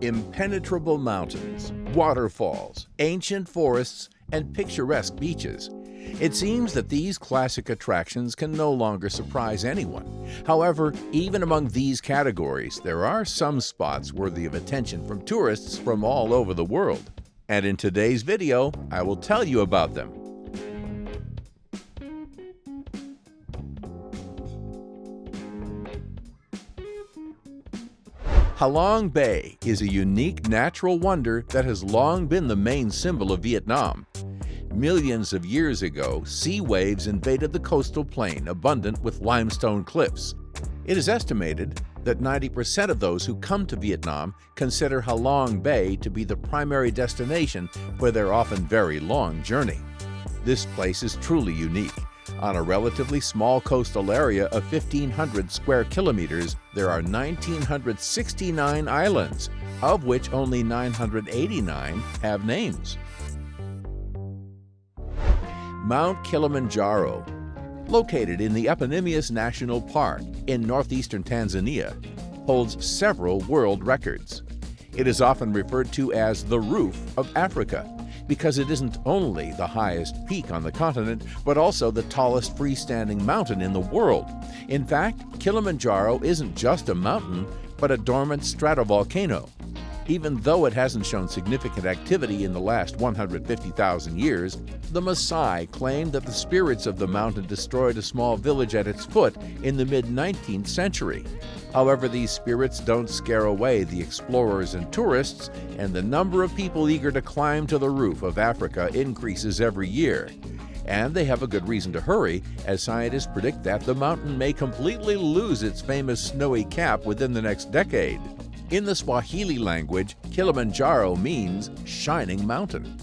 Impenetrable mountains, waterfalls, ancient forests, and picturesque beaches. It seems that these classic attractions can no longer surprise anyone. However, even among these categories, there are some spots worthy of attention from tourists from all over the world. And in today's video, I will tell you about them. Halong Bay is a unique natural wonder that has long been the main symbol of Vietnam. Millions of years ago, sea waves invaded the coastal plain abundant with limestone cliffs. It is estimated that 90% of those who come to Vietnam consider Halong Bay to be the primary destination for their often very long journey. This place is truly unique. On a relatively small coastal area of 1,500 square kilometers, there are 1,969 islands, of which only 989 have names. Mount Kilimanjaro, located in the eponymous National Park in northeastern Tanzania, holds several world records. It is often referred to as the roof of Africa, because it isn't only the highest peak on the continent, but also the tallest freestanding mountain in the world. In fact, Kilimanjaro isn't just a mountain, but a dormant stratovolcano. Even though it hasn't shown significant activity in the last 150,000 years, the Maasai claim that the spirits of the mountain destroyed a small village at its foot in the mid-19th century. However, these spirits don't scare away the explorers and tourists, and the number of people eager to climb to the roof of Africa increases every year. And they have a good reason to hurry, as scientists predict that the mountain may completely lose its famous snowy cap within the next decade. In the Swahili language, Kilimanjaro means shining mountain.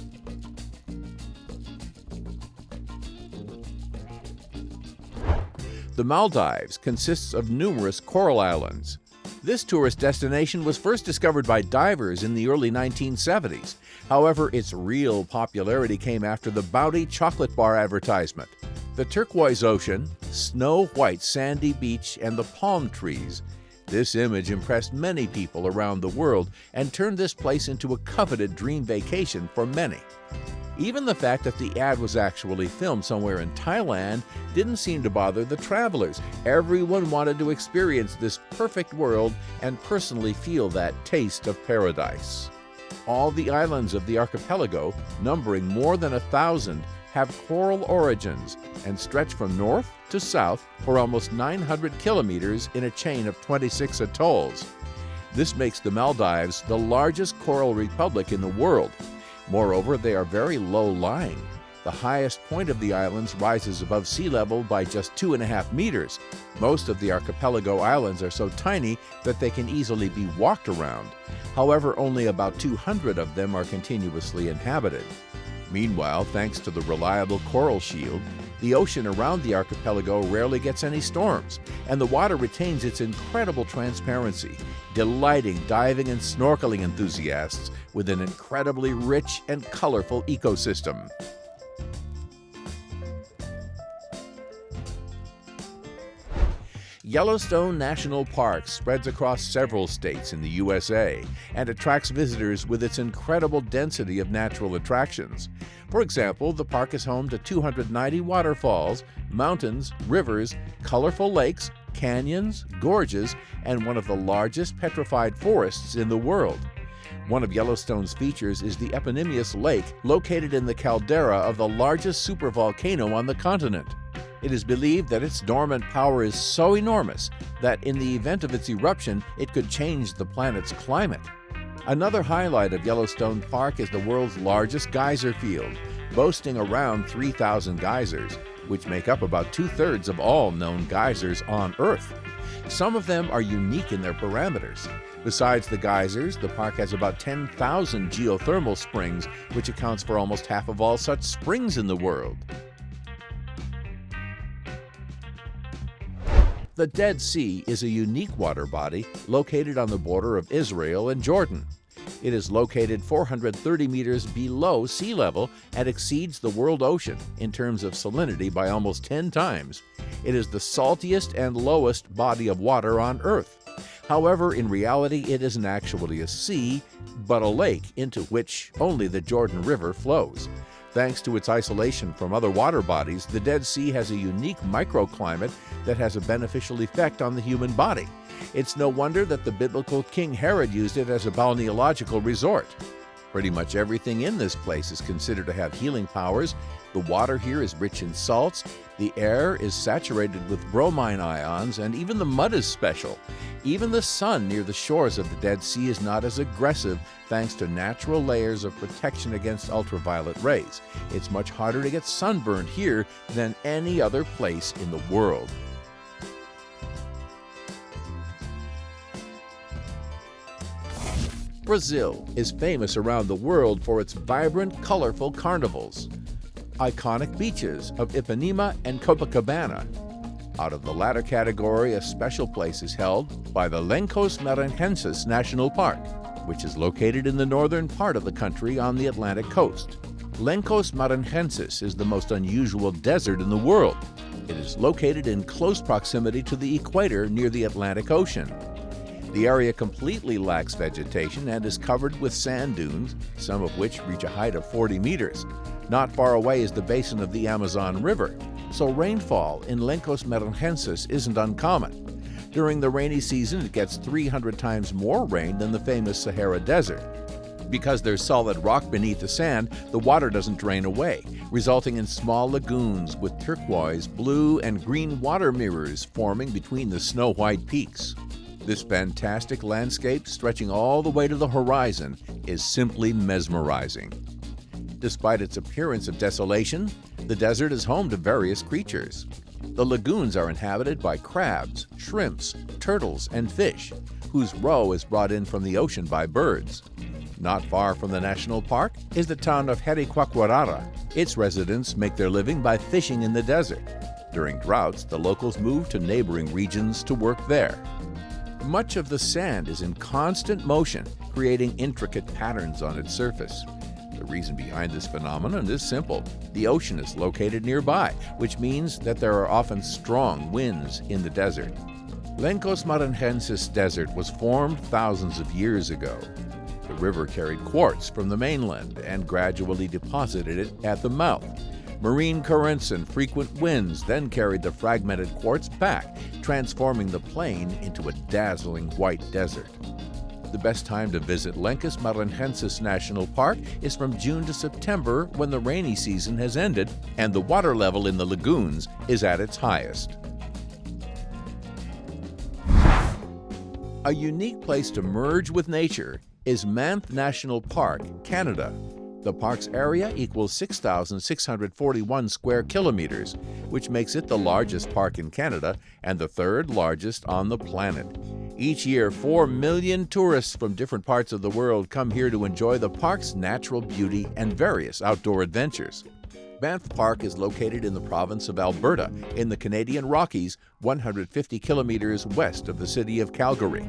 The Maldives consists of numerous coral islands. This tourist destination was first discovered by divers in the early 1970s. However, its real popularity came after the Bounty chocolate bar advertisement. The turquoise ocean, snow-white sandy beach, and the palm trees. This image impressed many people around the world and turned this place into a coveted dream vacation for many. Even the fact that the ad was actually filmed somewhere in Thailand didn't seem to bother the travelers. Everyone wanted to experience this perfect world and personally feel that taste of paradise. All the islands of the archipelago, numbering more than 1,000, have coral origins and stretch from north to south for almost 900 kilometers in a chain of 26 atolls. This makes the Maldives the largest coral republic in the world. Moreover, they are very low-lying. The highest point of the islands rises above sea level by just 2.5 meters. Most of the archipelago islands are so tiny that they can easily be walked around. However, only about 200 of them are continuously inhabited. Meanwhile, thanks to the reliable coral shield, the ocean around the archipelago rarely gets any storms, and the water retains its incredible transparency, delighting diving and snorkeling enthusiasts with an incredibly rich and colorful ecosystem. Yellowstone National Park spreads across several states in the USA and attracts visitors with its incredible density of natural attractions. For example, the park is home to 290 waterfalls, mountains, rivers, colorful lakes, canyons, gorges, and one of the largest petrified forests in the world. One of Yellowstone's features is the eponymous lake located in the caldera of the largest supervolcano on the continent. It is believed that its dormant power is so enormous that in the event of its eruption, it could change the planet's climate. Another highlight of Yellowstone Park is the world's largest geyser field, boasting around 3,000 geysers, which make up about 2/3 of all known geysers on Earth. Some of them are unique in their parameters. Besides the geysers, the park has about 10,000 geothermal springs, which accounts for almost half of all such springs in the world. The Dead Sea is a unique water body located on the border of Israel and Jordan. It is located 430 meters below sea level and exceeds the world ocean in terms of salinity by almost 10 times. It is the saltiest and lowest body of water on Earth. However, in reality, it isn't actually a sea, but a lake into which only the Jordan River flows. Thanks to its isolation from other water bodies, the Dead Sea has a unique microclimate that has a beneficial effect on the human body. It's no wonder that the biblical King Herod used it as a balneological resort. Pretty much everything in this place is considered to have healing powers. The water here is rich in salts, the air is saturated with bromine ions, and even the mud is special. Even the sun near the shores of the Dead Sea is not as aggressive thanks to natural layers of protection against ultraviolet rays. It's much harder to get sunburned here than any other place in the world. Brazil is famous around the world for its vibrant, colorful carnivals. Iconic beaches of Ipanema and Copacabana. Out of the latter category, a special place is held by the Lencois Maranhenses National Park, which is located in the northern part of the country on the Atlantic coast. Lencois Maranhenses is the most unusual desert in the world. It is located in close proximity to the equator near the Atlantic Ocean. The area completely lacks vegetation and is covered with sand dunes, some of which reach a height of 40 meters. Not far away is the basin of the Amazon River, so rainfall in Lencois Maranhenses isn't uncommon. During the rainy season, it gets 300 times more rain than the famous Sahara Desert. Because there's solid rock beneath the sand, the water doesn't drain away, resulting in small lagoons with turquoise, blue, and green water mirrors forming between the snow-white peaks. This fantastic landscape, stretching all the way to the horizon, is simply mesmerizing. Despite its appearance of desolation, the desert is home to various creatures. The lagoons are inhabited by crabs, shrimps, turtles, and fish, whose roe is brought in from the ocean by birds. Not far from the national park is the town of Jericoacoara. Its residents make their living by fishing in the desert. During droughts, the locals move to neighboring regions to work there. Much of the sand is in constant motion, creating intricate patterns on its surface. The reason behind this phenomenon is simple. The ocean is located nearby, which means that there are often strong winds in the desert. Lencois Maranhenses Desert was formed thousands of years ago. The river carried quartz from the mainland and gradually deposited it at the mouth. Marine currents and frequent winds then carried the fragmented quartz back, transforming the plain into a dazzling white desert. The best time to visit Lencois Maranhenses National Park is from June to September, when the rainy season has ended and the water level in the lagoons is at its highest. A unique place to merge with nature is Banff National Park, Canada. The park's area equals 6,641 square kilometers, which makes it the largest park in Canada and the third largest on the planet. Each year, 4 million tourists from different parts of the world come here to enjoy the park's natural beauty and various outdoor adventures. Banff Park is located in the province of Alberta, in the Canadian Rockies, 150 kilometers west of the city of Calgary.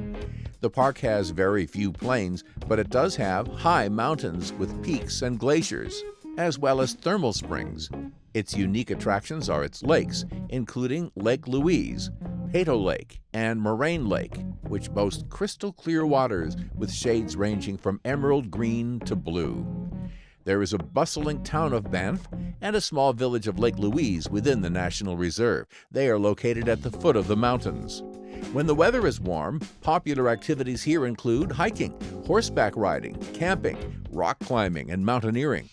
The park has very few plains, but it does have high mountains with peaks and glaciers, as well as thermal springs. Its unique attractions are its lakes, including Lake Louise, Peyto Lake, and Moraine Lake, which boast crystal clear waters with shades ranging from emerald green to blue. There is a bustling town of Banff and a small village of Lake Louise within the National Reserve. They are located at the foot of the mountains. When the weather is warm, popular activities here include hiking, horseback riding, camping, rock climbing, and mountaineering.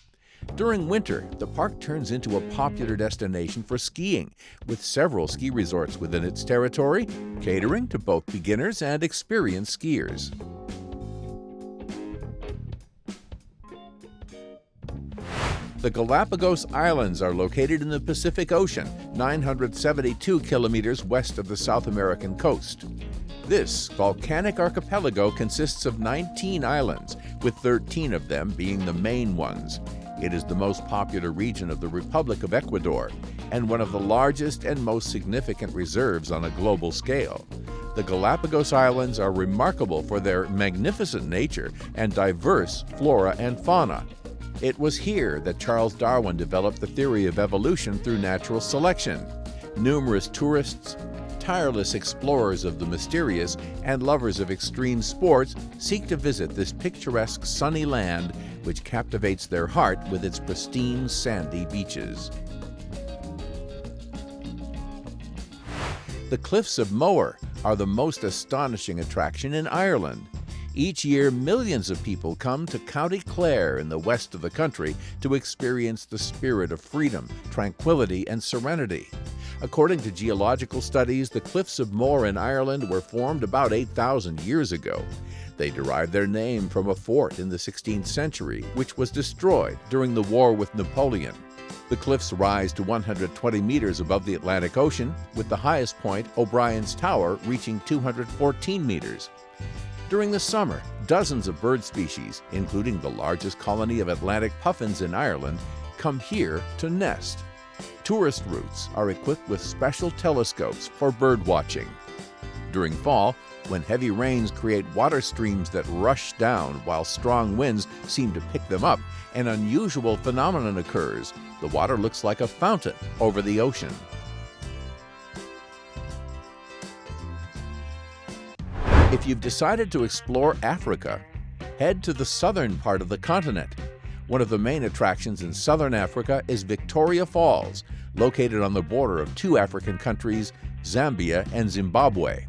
During winter, the park turns into a popular destination for skiing, with several ski resorts within its territory, catering to both beginners and experienced skiers. The Galapagos Islands are located in the Pacific Ocean, 972 kilometers west of the South American coast. This volcanic archipelago consists of 19 islands, with 13 of them being the main ones. It is the most popular region of the Republic of Ecuador, and one of the largest and most significant reserves on a global scale. The Galapagos Islands are remarkable for their magnificent nature and diverse flora and fauna. It was here that Charles Darwin developed the theory of evolution through natural selection. Numerous tourists tireless explorers of the mysterious and lovers of extreme sports seek to visit this picturesque sunny land which captivates their heart with its pristine sandy beaches. The cliffs of Moher are the most astonishing attraction in Ireland. Each year, millions of people come to County Clare in the west of the country to experience the spirit of freedom, tranquility, and serenity. According to geological studies, the cliffs of Moher in Ireland were formed about 8,000 years ago. They derived their name from a fort in the 16th century, which was destroyed during the war with Napoleon. The cliffs rise to 120 meters above the Atlantic Ocean, with the highest point, O'Brien's Tower, reaching 214 meters. During the summer, dozens of bird species, including the largest colony of Atlantic puffins in Ireland, come here to nest. Tourist routes are equipped with special telescopes for bird watching. During fall, when heavy rains create water streams that rush down while strong winds seem to pick them up, an unusual phenomenon occurs. The water looks like a fountain over the ocean. If you've decided to explore Africa, head to the southern part of the continent. One of the main attractions in southern Africa is Victoria Falls, located on the border of two African countries, Zambia and Zimbabwe.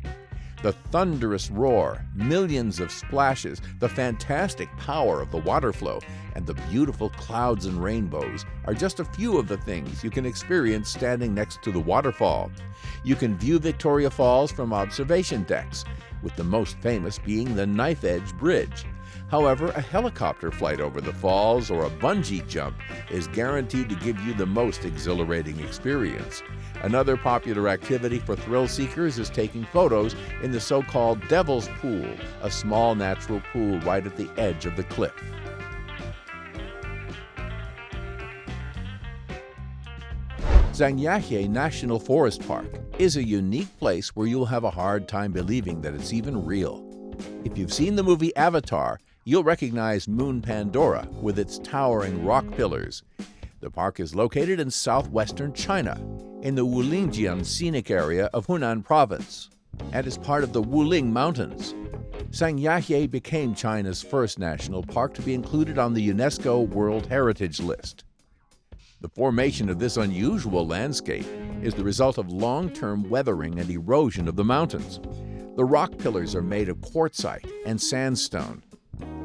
The thunderous roar, millions of splashes, the fantastic power of the water flow, and the beautiful clouds and rainbows are just a few of the things you can experience standing next to the waterfall. You can view Victoria Falls from observation decks, with the most famous being the Knife Edge Bridge. However, a helicopter flight over the falls or a bungee jump is guaranteed to give you the most exhilarating experience. Another popular activity for thrill seekers is taking photos in the so-called Devil's Pool, a small natural pool right at the edge of the cliff. Zhangjiajie National Forest Park is a unique place where you'll have a hard time believing that it's even real. If you've seen the movie Avatar, you'll recognize Moon Pandora with its towering rock pillars. The park is located in southwestern China, in the Wulingjian scenic area of Hunan Province, and is part of the Wuling Mountains. Zhangjiajie became China's first national park to be included on the UNESCO World Heritage List. The formation of this unusual landscape is the result of long-term weathering and erosion of the mountains. The rock pillars are made of quartzite and sandstone.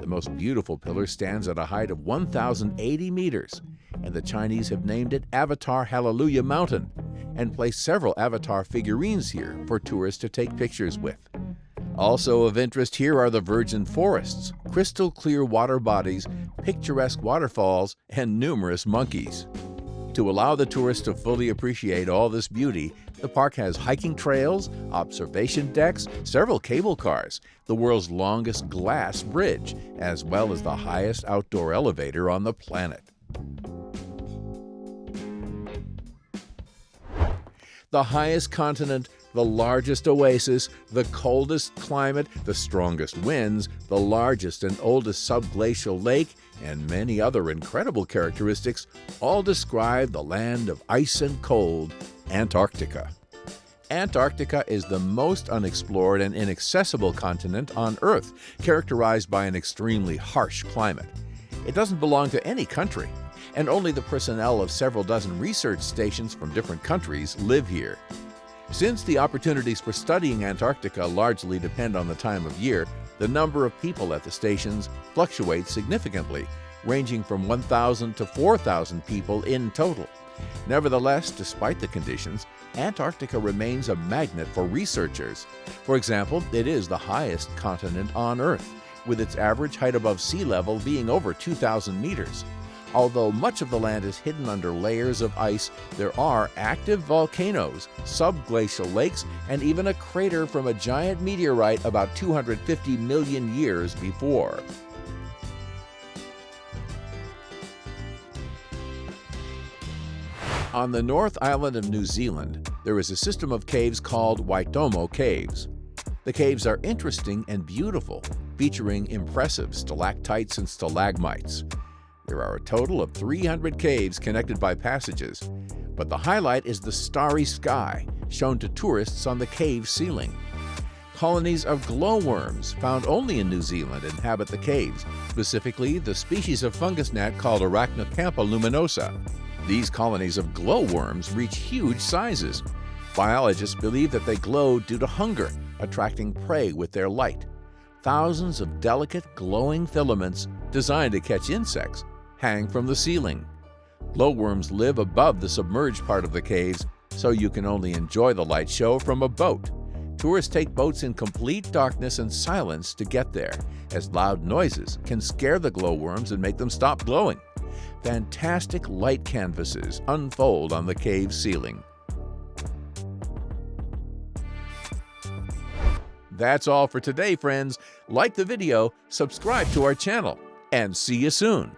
The most beautiful pillar stands at a height of 1,080 meters, and the Chinese have named it Avatar Hallelujah Mountain and placed several Avatar figurines here for tourists to take pictures with. Also of interest here are the virgin forests, crystal clear water bodies, picturesque waterfalls, and numerous monkeys. To allow the tourists to fully appreciate all this beauty, the park has hiking trails, observation decks, several cable cars, the world's longest glass bridge, as well as the highest outdoor elevator on the planet. The highest continent, the largest oasis, the coldest climate, the strongest winds, the largest and oldest subglacial lake, and many other incredible characteristics all describe the land of ice and cold, Antarctica. Antarctica is the most unexplored and inaccessible continent on Earth, characterized by an extremely harsh climate. It doesn't belong to any country, and only the personnel of several dozen research stations from different countries live here. Since the opportunities for studying Antarctica largely depend on the time of year, the number of people at the stations fluctuates significantly, ranging from 1,000 to 4,000 people in total. Nevertheless, despite the conditions, Antarctica remains a magnet for researchers. For example, it is the highest continent on Earth, with its average height above sea level being over 2,000 meters. Although much of the land is hidden under layers of ice, there are active volcanoes, subglacial lakes, and even a crater from a giant meteorite about 250 million years before. On the North Island of New Zealand, there is a system of caves called Waitomo Caves. The caves are interesting and beautiful, featuring impressive stalactites and stalagmites. There are a total of 300 caves connected by passages, but the highlight is the starry sky, shown to tourists on the cave ceiling. Colonies of glowworms, found only in New Zealand, inhabit the caves, specifically the species of fungus gnat called Arachnocampa luminosa. These colonies of glowworms reach huge sizes. Biologists believe that they glow due to hunger, attracting prey with their light. Thousands of delicate, glowing filaments designed to catch insects hang from the ceiling. Glowworms live above the submerged part of the caves, so you can only enjoy the light show from a boat. Tourists take boats in complete darkness and silence to get there, as loud noises can scare the glowworms and make them stop glowing. Fantastic light canvases unfold on the cave ceiling. That's all for today, friends. Like the video, subscribe to our channel, and see you soon.